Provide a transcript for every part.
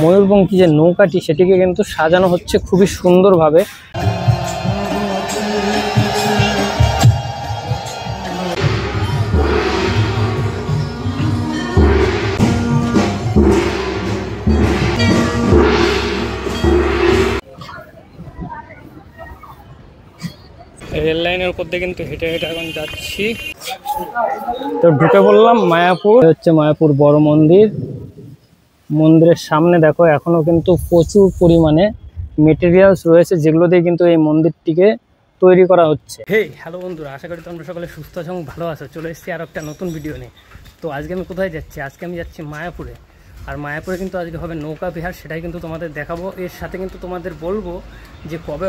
ময়ূরপঙ্খী যে নৌকাটি সেটিকে কিন্তু সাজানো হচ্ছে খুবই সুন্দরভাবে। রেল লাইনের উপর দিয়ে কিন্তু হেঁটে হেঁটে এখন যাচ্ছি। তো ঢুকে বললাম মায়াপুর, হচ্ছে মায়াপুর বড় মন্দির। মন্দিরের সামনে দেখো এখনো কিন্তু প্রচুর পরিমাণে মেটেরিয়ালস রয়েছে, যেগুলো দিয়ে কিন্তু এই মন্দিরটিকে তৈরি করা হচ্ছে। হ্যালো বন্ধুরা, আশা করি তোমরা সকলে সুস্থ আছো এবং ভালো আছো। চলে এসেছি আর একটা নতুন ভিডিও নিয়ে। তো আজকে আমি কোথায় যাচ্ছি? আজকে আমি যাচ্ছি মায়াপুরে। আর মায়াপুরে কিন্তু আজকে হবে নৌকা বিহার, সেটাই কিন্তু তোমাদের দেখাবো। এর সাথে কিন্তু তোমাদের বলবো যে কবে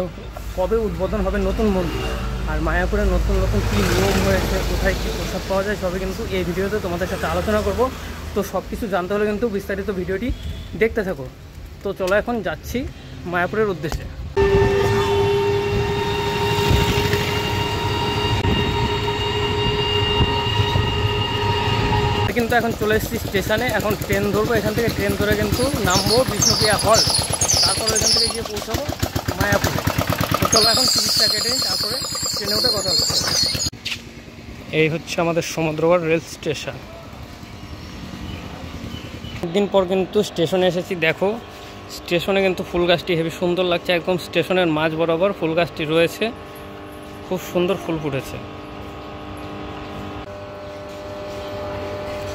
কবে উদ্বোধন হবে নতুন মন্দির, আর মায়াপুরে নতুন নতুন কী নিয়ম হয়েছে, কোথায় কী প্রসাদ পাওয়া যায়, সবই কিন্তু এই ভিডিওতে তোমাদের সাথে আলোচনা করব। তো সব কিছু জানতে হলে কিন্তু বিস্তারিত ভিডিওটি দেখতে থাকো। তো চলো এখন যাচ্ছি মায়াপুরের উদ্দেশ্যে। কিন্তু এখন চলে এসেছি স্টেশনে। এখন ট্রেন ধরবো, এখান থেকে ট্রেন ধরে কিন্তু নামবো বিষ্ণুপ্রিয়া হল, তারপরে এখান থেকে গিয়ে পৌঁছাবো মায়াপুরে। তো চলো এখন টিকিটটা কেটে তারপরে ট্রেনে উঠে কথা হচ্ছে। এই হচ্ছে আমাদের সমুদ্রগড় রেল স্টেশন। একদিন পর কিন্তু স্টেশনে এসেছি। দেখো স্টেশনে কিন্তু ফুল গাছটি হেবি সুন্দর লাগছে, একদম স্টেশনের মাঝ বরাবর ফুল গাছটি রয়েছে, খুব সুন্দর ফুল ফুটেছে।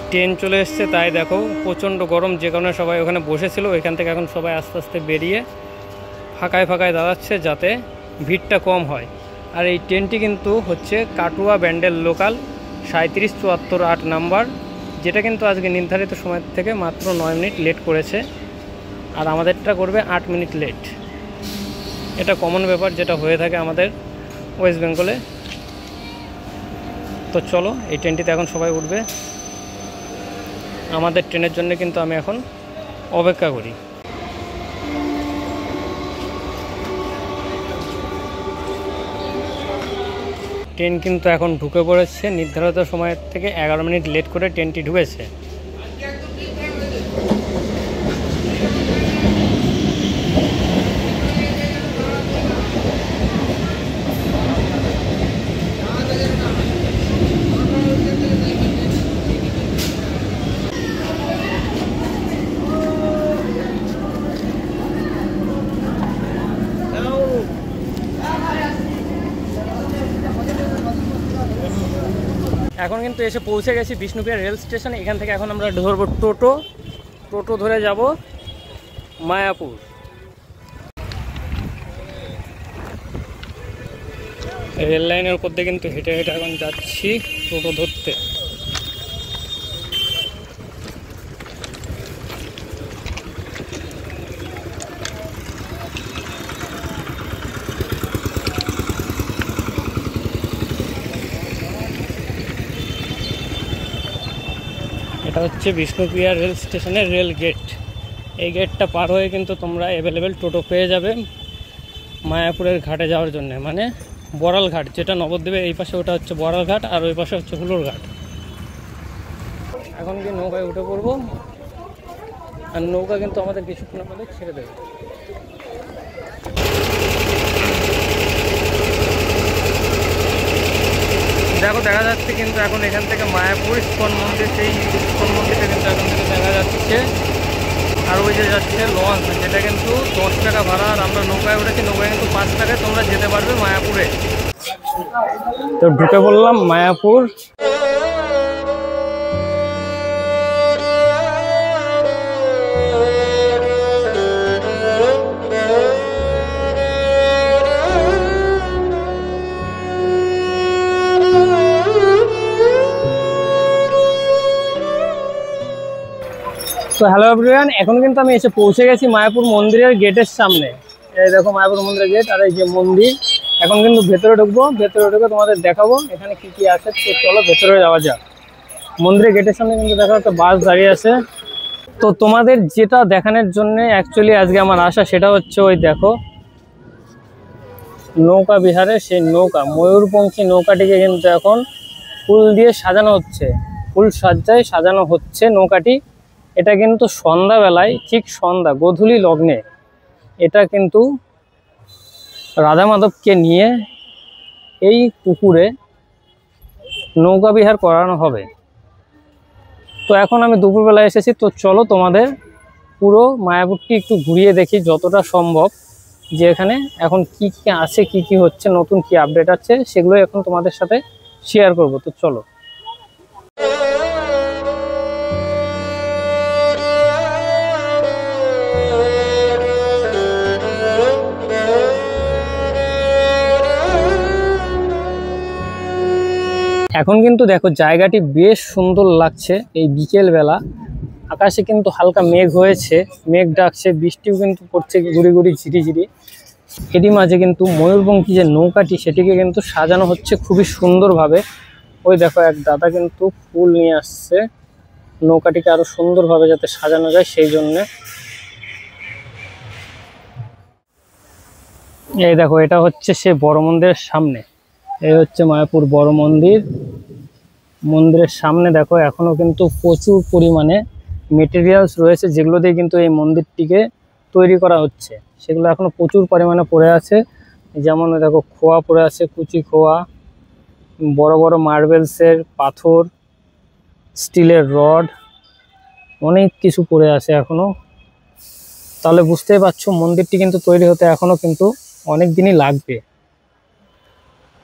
ট্রেন চলে এসছে, তাই দেখো প্রচণ্ড গরম, যে কারণে সবাই ওখানে বসেছিল, ওইখান থেকে এখন সবাই আস্তে আস্তে বেরিয়ে ফাঁকায় ফাঁকায় দাঁড়াচ্ছে যাতে ভিড়টা কম হয়। আর এই ট্রেনটি কিন্তু হচ্ছে কাটুয়া ব্যান্ডেল লোকাল 3774 নাম্বার, যেটা কিন্তু আজকে নির্ধারিত সময় থেকে মাত্র 9 মিনিট লেট করেছে। আর আমাদেরটা করবে 8 মিনিট লেট। এটা কমন ব্যাপার, যেটা হয়ে থাকে আমাদের ওয়েস্ট বেঙ্গলে। তো চলো এই ট্রেনটিতে এখন সবাই উঠবে। আমাদের ট্রেনের জন্য কিন্তু আমি এখন অপেক্ষা করি। ট্রেন কিন্তু এখন ঢুকে পড়েছে, নির্ধারিত সময়ের থেকে 11 মিনিট লেট করে ট্রেনটি ঢুকেছে। এখন কিন্তু এসে পৌঁছে গেছি বিষ্ণুপ্রিয়া রেল স্টেশনে। এখান থেকে এখন আমরা ধরবো টোটো ধরে যাব মায়াপুর। রেল লাইনের উপর দিয়ে কিন্তু হেঁটে হেঁটে এখন যাচ্ছি টোটো ধরতে। এটা হচ্ছে বিষ্ণুপ্রিয়া রেল স্টেশনের রেল গেট। এই গেটটা পার হয়ে কিন্তু তোমরা অ্যাভেলেবেল টোটো পেয়ে যাবে মায়াপুরের ঘাটে যাওয়ার জন্য, মানে বড়াল ঘাট, যেটা নবদ্বীপের এই পাশে ওটা হচ্ছে বড়াল ঘাট, আর ওই পাশে হচ্ছে হুলোর ঘাট। এখন কি নৌকায় উঠে পড়বো, আর নৌকা কিন্তু আমাদের কিছুক্ষণ আমাদের ছেড়ে দেবে। দেখো দেখা যাচ্ছে কিন্তু এখন এখান থেকে মায়াপুর ইস্কন মন্দির, সেই ইস্কন মন্দিরটা কিন্তু এখন থেকে দেখা যাচ্ছে। আর ওই যে যাচ্ছে লঞ্চ, যেটা কিন্তু 10 টাকা ভাড়া, আর আমরা নৌকায় উঠেছি, নৌকায় কিন্তু 5 টাকায় তোমরা যেতে পারবে মায়াপুরে। তো ঢুকে বললাম মায়াপুর। তো হ্যালো এভরিওয়ান, এখন কিন্তু আমি এসে পৌঁছে গেছি মায়াপুর মন্দিরের গেটের সামনে। এই দেখো মায়াপুর মন্দিরের গেট, আর এই যে মন্দির। এখন কিন্তু ভেতরে ঢুকবো, ভেতরে ঢুকে তোমাদের দেখাবো এখানে কি কি আছে। তো চলো ভেতরে যাওয়া যাক। মন্দিরের গেটের সামনে কিন্তু দেখো একটা বাস দাঁড়িয়ে আছে। তো তোমাদের যেটা দেখানোর জন্য অ্যাকচুয়ালি আজকে আমার আশা, সেটা হচ্ছে ওই দেখো নৌকা বিহারে সেই নৌকা, ময়ূরপঙ্খী নৌকাটিকে কিন্তু এখন ফুল দিয়ে সাজানো হচ্ছে, ফুল সজ্জায় সাজানো হচ্ছে নৌকাটি। এটা কিন্তু সন্ধ্যাবেলায়, ঠিক সন্ধ্যা গোধূলি লগ্নে এটা কিন্তু রাধা মাধবকে নিয়ে এই পুকুরে নৌকা বিহার করানো হবে। তো এখন আমি দুপুরবেলা এসেছি, তো চলো তোমাদের পুরো মায়াপুরটি একটু ঘুরিয়ে দেখি যতটা সম্ভব, যে এখানে এখন কি কি আছে, কি কি হচ্ছে, নতুন কি আপডেট আছে, সেগুলো এখন তোমাদের সাথে শেয়ার করব। তো চলো। এখন কিন্তু দেখো জায়গাটি বেশ সুন্দর লাগছে। এই বিকেল বেলা আকাশে কিন্তু হালকা মেঘ হয়েছে, মেঘ ডাকছে, বৃষ্টিও কিন্তু পড়ছে গুড়ি গুড়ি ঝিরিঝিরি। এরই মাঝে কিন্তু ময়ূরপঙ্খী যে নৌকাটি সেটিকে কিন্তু সাজানো হচ্ছে খুবই সুন্দরভাবে। ওই দেখো এক দাদা কিন্তু ফুল নিয়ে আসছে নৌকাটিকে আরো সুন্দরভাবে যাতে সাজানো যায় সেই জন্যে। এই দেখো এটা হচ্ছে সে বড় মন্দিরের সামনে, এই হচ্ছে মায়াপুর বড় মন্দির। মন্দিরের সামনে দেখো এখনো কিন্তু প্রচুর পরিমাণে মেটেরিয়ালস রয়েছে যেগুলো দিয়ে কিন্তু এই মন্দিরটিকে তৈরি করা হচ্ছে, সেগুলো এখনো প্রচুর পরিমাণে পড়ে আছে। যেমন দেখো খোয়া পড়ে আছে, কুচি খোয়া, বড় বড় মার্বেলসের পাথর, স্টিলের রড, অনেক কিছু পড়ে আছে এখনো। তাহলে বুঝতেই পারছো মন্দিরটি কিন্তু তৈরি হতে এখনো কিন্তু অনেক দিনই লাগবে।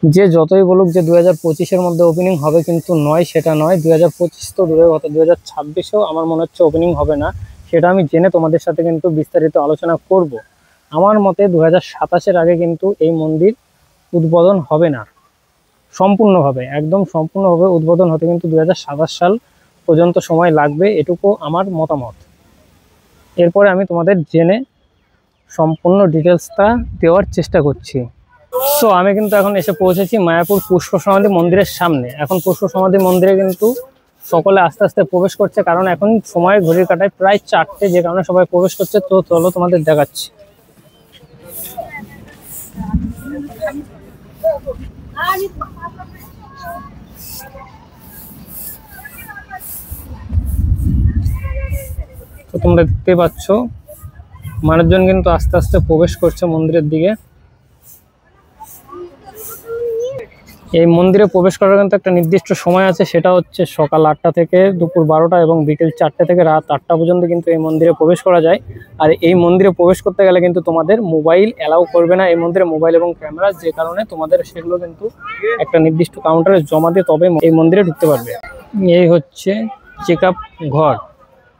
যে যতই বলুক যে 2025-এর মধ্যে ওপেনিং হবে, কিন্তু নয়, সেটা নয়। 2025 তো দূরের কথা, 2026-এও আমার মনে হচ্ছে ওপেনিং হবে না। সেটা আমি জেনে তোমাদের সাথে কিন্তু বিস্তারিত আলোচনা করব। আমার মতে 2027-এর আগে কিন্তু এই মন্দির উদ্বোধন হবে না সম্পূর্ণভাবে, একদম সম্পূর্ণভাবে উদ্বোধন হতে কিন্তু 2027 সাল পর্যন্ত সময় লাগবে, এটুকু আমার মতামত। এরপরে আমি তোমাদের জেনে সম্পূর্ণ ডিটেলসটা দেওয়ার চেষ্টা করছি। তো আমি কিন্তু এখন এসে পৌঁছেছি মায়াপুর পুষ্প সমাধি মন্দিরের সামনে। এখন পুষ্প সমাধি মন্দিরে কিন্তু সকলে আস্তে আস্তে প্রবেশ করছে, কারণ এখন সময় ঘড়ির কাটায় প্রায় 4টে, যে কারণে সবাই প্রবেশ করছে। তো চলো তোমাদের দেখাচ্ছি। তো তোমরা দেখতে পাচ্ছ মানুষজন কিন্তু আস্তে আস্তে প্রবেশ করছে মন্দিরের দিকে। এই মন্দিরে প্রবেশ করার কিন্তু একটা নির্দিষ্ট সময় আছে, সেটা হচ্ছে সকাল 8টা থেকে দুপুর 12টা এবং বিকেল 4টে থেকে রাত 8টা পর্যন্ত কিন্তু এই মন্দিরে প্রবেশ করা যায়। আর এই মন্দিরে প্রবেশ করতে গেলে কিন্তু তোমাদের মোবাইল অ্যালাউ করবে না এই মন্দিরে, মোবাইল এবং ক্যামেরা, যে কারণে তোমাদের সেগুলো কিন্তু একটা নির্দিষ্ট কাউন্টারে জমা দিয়ে তবে এই মন্দিরে ঢুকতে পারবে। এই হচ্ছে চেক আপ ঘর,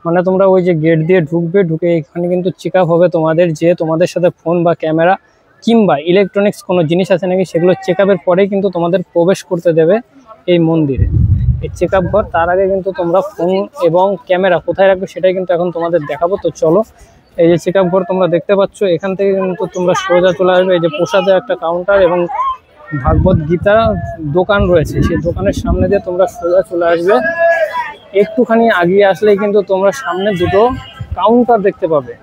মানে তোমরা ওই যে গেট দিয়ে ঢুকবে, ঢুকে এখানে কিন্তু চেক আপ হবে তোমাদের, যে তোমাদের সাথে ফোন বা ক্যামেরা কিংবা ইলেকট্রনিক্স কোনো জিনিস আছে নাকি, সেগুলো চেক আপের পরেই কিন্তু তোমাদের প্রবেশ করতে দেবে এই মন্দিরে। এই চেক আপ ঘর, তার আগে কিন্তু তোমরা ফোন এবং ক্যামেরা কোথায় রাখবে সেটাই কিন্তু এখন তোমাদের দেখাবো। তো চলো, এই যে চেক আপ ঘর তোমরা দেখতে পাচ্ছ, এখান থেকে কিন্তু তোমরা সোজা চলে আসবে। এই যে প্রসাদের একটা কাউন্টার এবং ভাগবত গীতা দোকান রয়েছে, সেই দোকানের সামনে দিয়ে তোমরা সোজা চলে আসবে। একটুখানি আগিয়ে আসলেই কিন্তু তোমরা সামনে দুটো কাউন্টার দেখতে পাবে।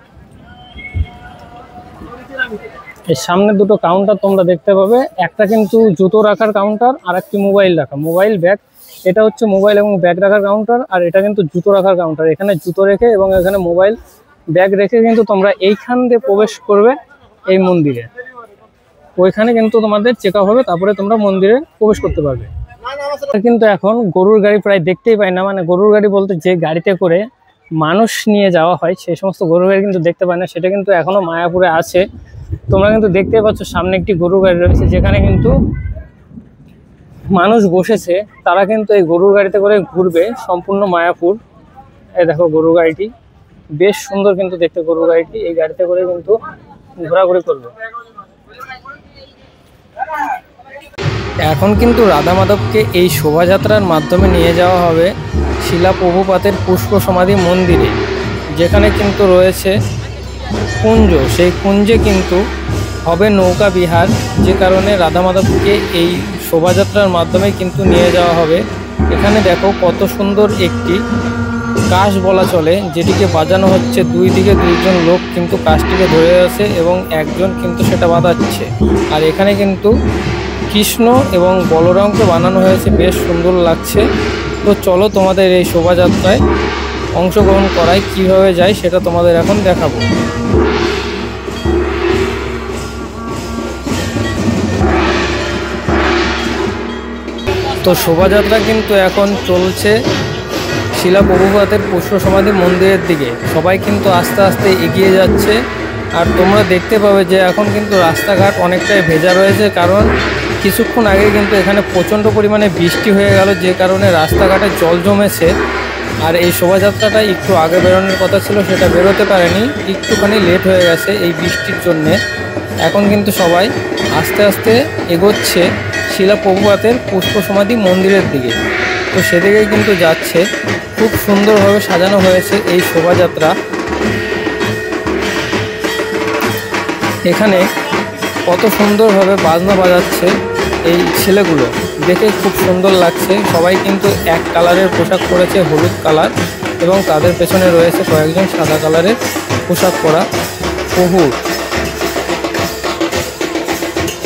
এই সামনে দুটো কাউন্টার তোমরা দেখতে পাবে, একটা কিন্তু জুতো রাখার কাউন্টার আর একটি মোবাইল রাখা, মোবাইল ব্যাগ। এটা হচ্ছে মোবাইল এবং ব্যাগ রাখার কাউন্টার, আর এটা কিন্তু জুতো রাখার কাউন্টার। এখানে জুতো রেখে এবং এখানে মোবাইল ব্যাগ রেখে কিন্তু তোমরা এইখান দিয়ে প্রবেশ করবে এই মন্দিরে। ওইখানে কিন্তু তোমাদের চেক আপ হবে, তারপরে তোমরা মন্দিরে প্রবেশ করতে পারবে। কিন্তু এখন গরুর গাড়ি প্রায় দেখতেই পাই না, মানে গরুর গাড়ি বলতে যে গাড়িতে করে মানুষ নিয়ে যাওয়া হয় সেই সমস্ত গরুর গাড়ি কিন্তু দেখতে পাই না, সেটা কিন্তু এখনো মায়াপুরে আছে। তোমরা কিন্তু দেখতেই পাচ্ছ সামনে একটি গরুর গাড়ি রয়েছে, যেখানে কিন্তু মানুষ বসেছে, তারা কিন্তু এই গরুর গাড়িতে করে ঘুরবে সম্পূর্ণ মায়াপুর। এই দেখো গরুর গাড়িটি বেশ সুন্দর কিন্তু দেখতে, গরুর গাড়িটি এই গাড়িতে করে কিন্তু ঘোরাঘুরি করবে। এখন কিন্তু রাধা মাধবকে এই শোভাযাত্রার মাধ্যমে নিয়ে যাওয়া হবে শিলা প্রভুপাতের পুষ্প সমাধি মন্দিরে, যেখানে কিন্তু রয়েছে কুঞ্জ, সেই কুঞ্জে কিন্তু হবে নৌকা বিহার, যে কারণে রাধা মাধবকে এই শোভাযাত্রার মাধ্যমে কিন্তু নিয়ে যাওয়া হবে। এখানে দেখো কত সুন্দর একটি কাশ বলা চলে, যেটিকে বাজানো হচ্ছে। দুই দিকে দুইজন লোক কিন্তু কাশটিকে ধরে আছে এবং একজন কিন্তু সেটা বাজাচ্ছে। আর এখানে কিন্তু কৃষ্ণ এবং বলরামকে বানানো হয়েছে, বেশ সুন্দর লাগছে। তো চলো তোমাদের এই শোভাযাত্রায় অংশগ্রহণ করায় কিভাবে যায় সেটা তোমাদের এখন দেখাবো। তো শোভাযাত্রা কিন্তু এখন চলছে শিলা প্রভুপাদের পুষ্প সমাধি মন্দিরের দিকে। সবাই কিন্তু আস্তে আস্তে এগিয়ে যাচ্ছে। আর তোমরা দেখতে পাবে যে এখন কিন্তু রাস্তাঘাট অনেকটাই ভেজা রয়েছে, কারণ কিছুক্ষণ আগে কিন্তু এখানে প্রচণ্ড পরিমাণে বৃষ্টি হয়ে গেল, যে কারণে রাস্তাঘাটে জল জমেছে। আর এই শোভাযাত্রাটা একটু আগে বেরোনোর কথা ছিল, সেটা বেরোতে পারেনি, একটুখানি লেট হয়ে গেছে এই বৃষ্টির জন্যে। এখন কিন্তু সবাই আস্তে আস্তে এগোচ্ছে শিলা প্রভুপাদের পুষ্প সমাধি মন্দিরের দিকে। তো সেদিকেই কিন্তু যাচ্ছে। খুব সুন্দরভাবে সাজানো হয়েছে এই শোভাযাত্রা। এখানে কত সুন্দরভাবে বাজনা বাজাচ্ছে এই ছেলেগুলো, দেখে খুব সুন্দর লাগছে। সবাই কিন্তু এক কালারের পোশাক পরেছে, হলুদ কালার, এবং তাদের পেছনে রয়েছে কয়েকজন সাদা কালারের পোশাক পরা প্রভু।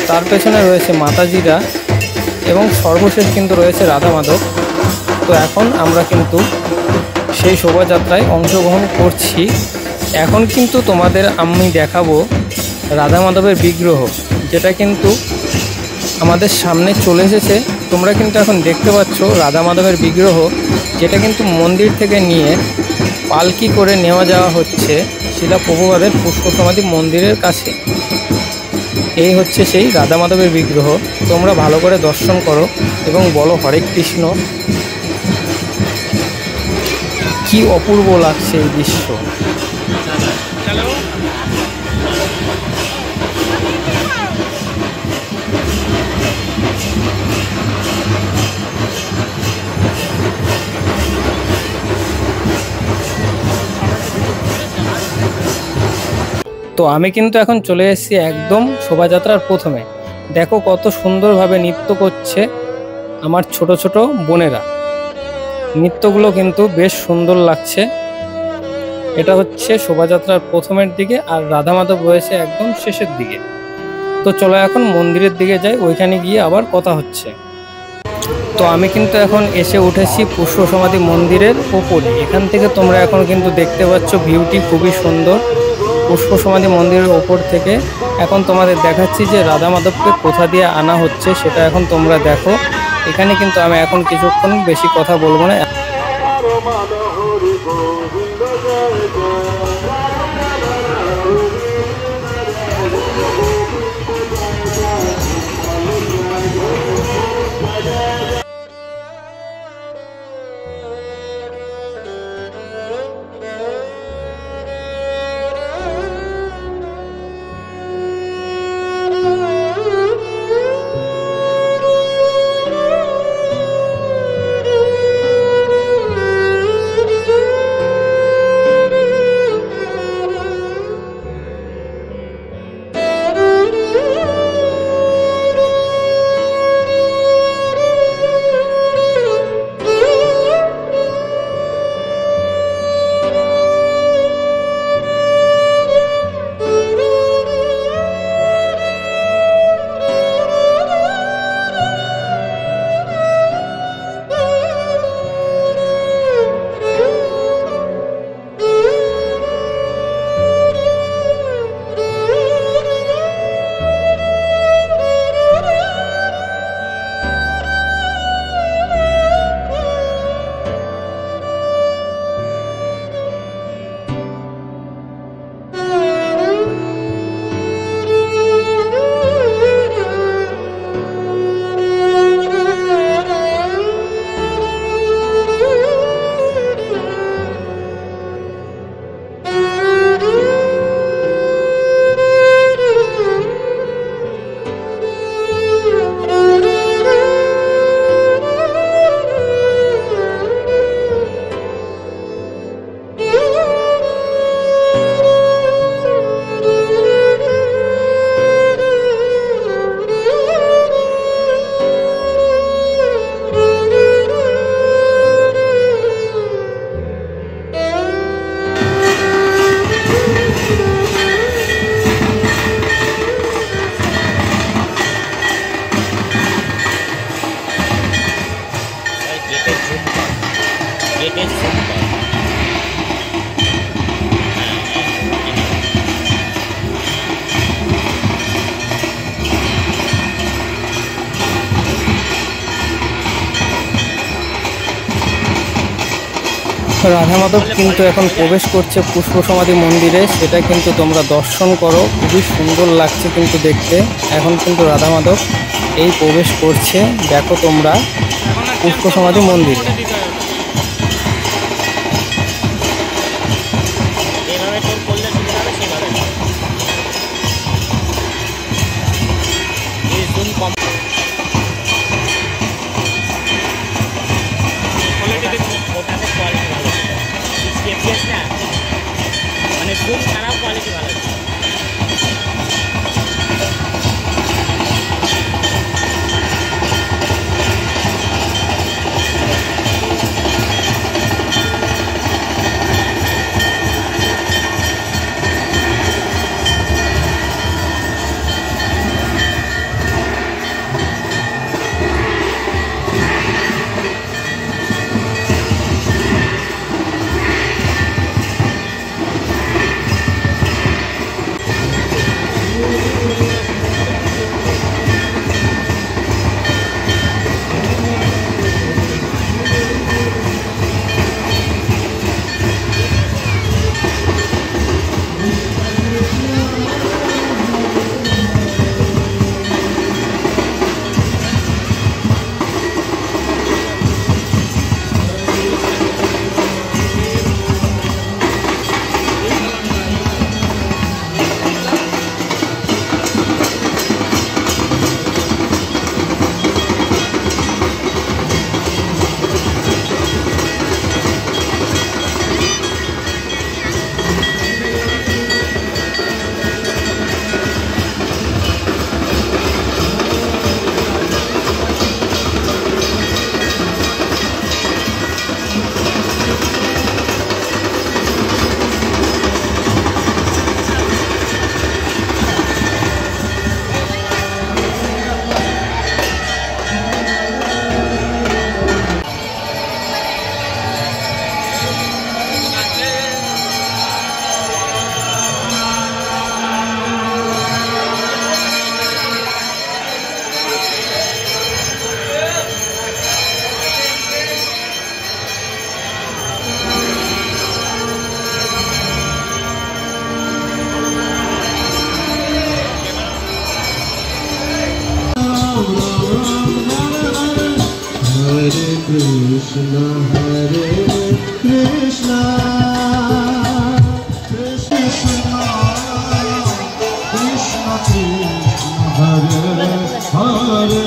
তার পেছনে রয়েছে মাতাজিরা, এবং সর্বশেষ কিন্তু রয়েছে রাধা মাধব। তো এখন আমরা কিন্তু সেই শোভাযাত্রায় অংশগ্রহণ করছি। এখন কিন্তু তোমাদের আমি দেখাবো রাধা মাধবের বিগ্রহ, যেটা কিন্তু আমাদের সামনে চলে এসেছে। তোমরা কিন্তু এখন দেখতে পাচ্ছ রাধা মাধবের বিগ্রহ, যেটা কিন্তু মন্দির থেকে নিয়ে পালকি করে নেওয়া যাওয়া হচ্ছে শিলা প্রভুপাদের পুষ্প সমাধি মন্দিরের কাছে। এই হচ্ছে সেই রাধা মাধবের বিগ্রহ। তোমরা ভালো করে দর্শন করো এবং বলো হরে কৃষ্ণ। কি অপূর্ব লাগছে এই দৃশ্য। তো আমি কিন্তু এখন চলে এসেছি একদম শোভাযাত্রার প্রথমে। দেখো কত সুন্দরভাবে নৃত্য করছে আমার ছোট ছোট বোনেরা। নৃত্যগুলো কিন্তু বেশ সুন্দর লাগছে। এটা হচ্ছে শোভাযাত্রার প্রথমের দিকে, আর রাধা মাধব রয়েছে একদম শেষের দিকে। তো চলো এখন মন্দিরের দিকে যাই, ওইখানে গিয়ে আবার কথা হচ্ছে। তো আমি কিন্তু এখন এসে উঠেছি পুষ্প সমাধি মন্দিরের ওপরে। এখান থেকে তোমরা এখন কিন্তু দেখতে পাচ্ছ ভিউটি খুবই সুন্দর। পুষ্প সমাধি মন্দিরের ওপর থেকে এখন তোমাদের দেখাচ্ছি যে রাধা মাধবকে কোথা দিয়ে আনা হচ্ছে, সেটা এখন তোমরা দেখো। এখানে কিন্তু আমি এখন কিছুক্ষণ বেশি কথা বলবো না। রাধা মাধব কিন্তু এখন প্রবেশ করছে পুষ্প সমাধি মন্দিরে, সেটা কিন্তু তোমরা দর্শন করো, খুবই সুন্দর লাগছে কিন্তু দেখতে। এখন কিন্তু রাধা মাধব এই প্রবেশ করছে, দেখো তোমরা পুষ্প সমাধি মন্দিরে। মানে খুব খারাপ কোয়ালিটি ভালো। Krishna Hare Krishna Krishna Krishna Krishna Hare Hare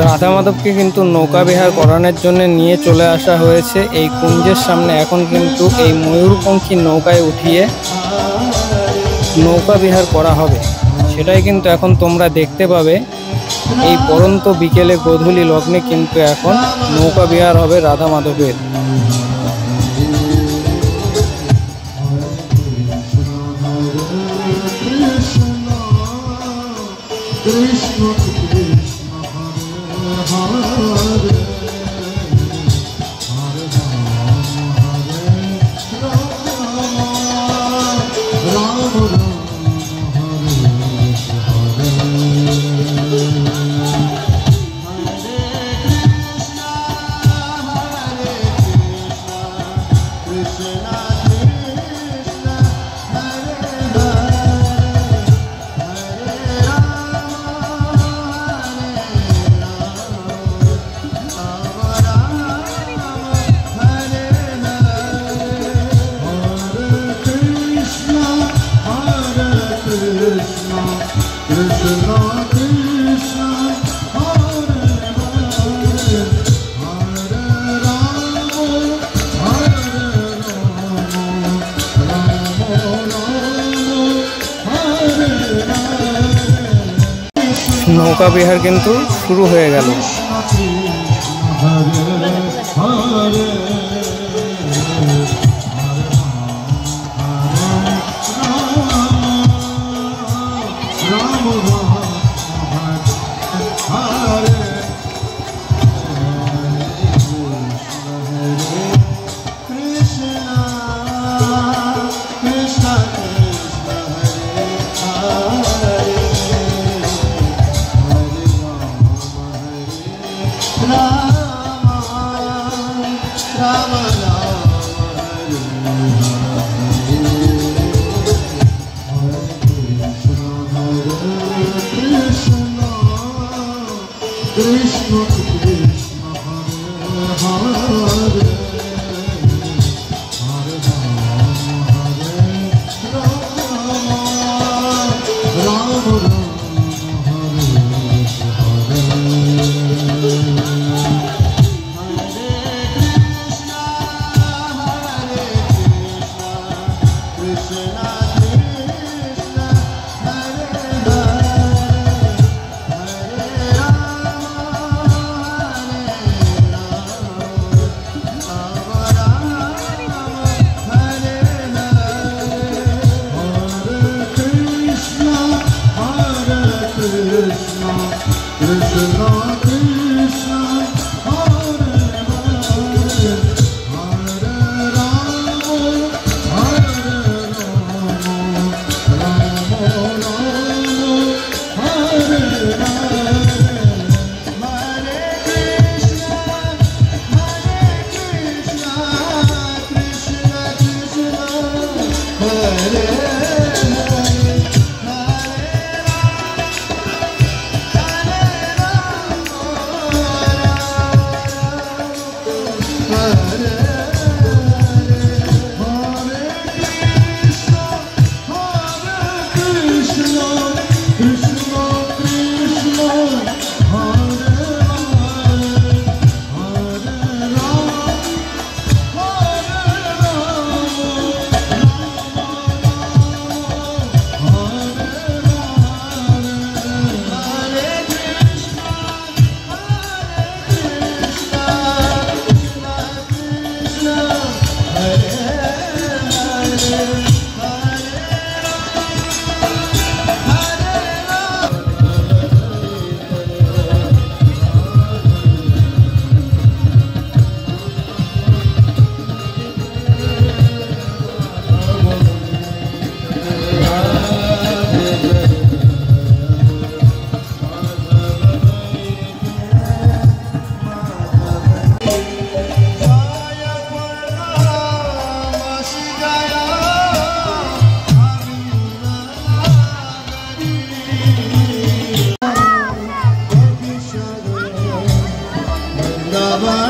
Radha মাধবকে কিন্তু নৌকা বিহার করানোর জন্য নিয়ে চলে আসা হয়েছে এই কুঞ্জের সামনে। এখন কিন্তু এই ময়ূরপঙ্খী নৌকায় উঠিয়ে নৌকা বিহার করা হবে, সেটাই কিন্তু এখন তোমরা দেখতে পাবে। এই পরন্ত বিকেলে গোধূলি লগ্নে কিন্তু এখন নৌকা বিহার হবে রাধা মাধবের। নৌকা বিহার কিন্তু শুরু হয়ে গেল। Krishna Krishna Hare Hare Hare Rama Rama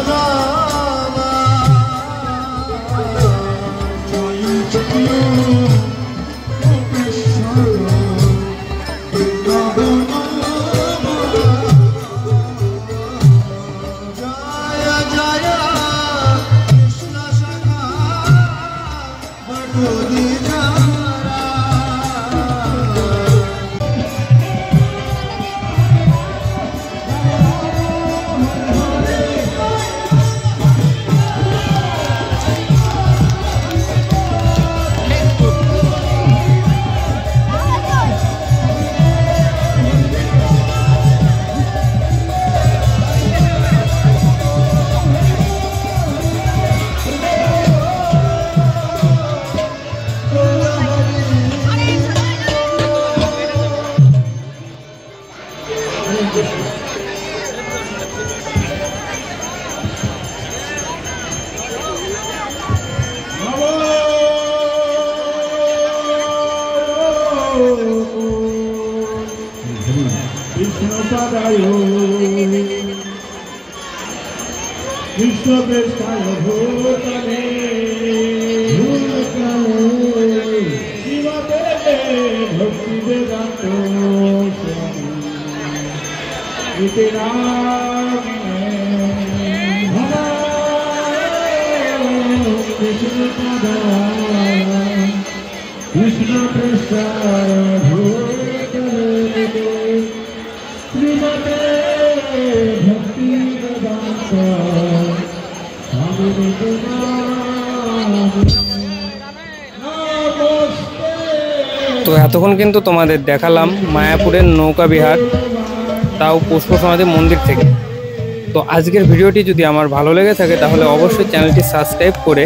Rama Krishna Prestaya Bhutane Shiva Deve Bhakti Vedanto Iti Ramane Krishna Padaya Krishna Prestaya Bhutane Shiva Deve Bhakti Vedanto তো এতক্ষণ কিন্তু তোমাদের দেখালাম মায়াপুরের নৌকা বিহার, তাও পুষ্প সমাধি মন্দির থেকে। তো আজকের ভিডিওটি যদি আমার ভালো লেগে থাকে তাহলে অবশ্যই চ্যানেলটি সাবস্ক্রাইব করে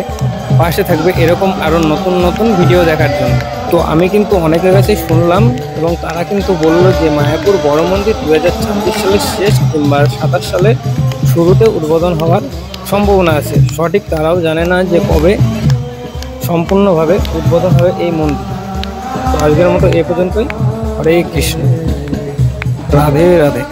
পাশে থাকবে এরকম আরও নতুন নতুন ভিডিও দেখার জন্য। তো আমি কিন্তু অনেকের কাছে শুনলাম এবং তারা কিন্তু বললো যে মায়াপুর বড় মন্দির 2026 সালের শেষ কিংবা 27 সালের শুরুতে উদ্বোধন হওয়ার সম্ভাবনা আছে। সঠিক তারাও জানে না যে কবে সম্পূর্ণভাবে উদ্বোধন হবে এই মন্দির। তো আজকের মতো এই পর্যন্তই। হরে কৃষ্ণ, রাধে রাধে।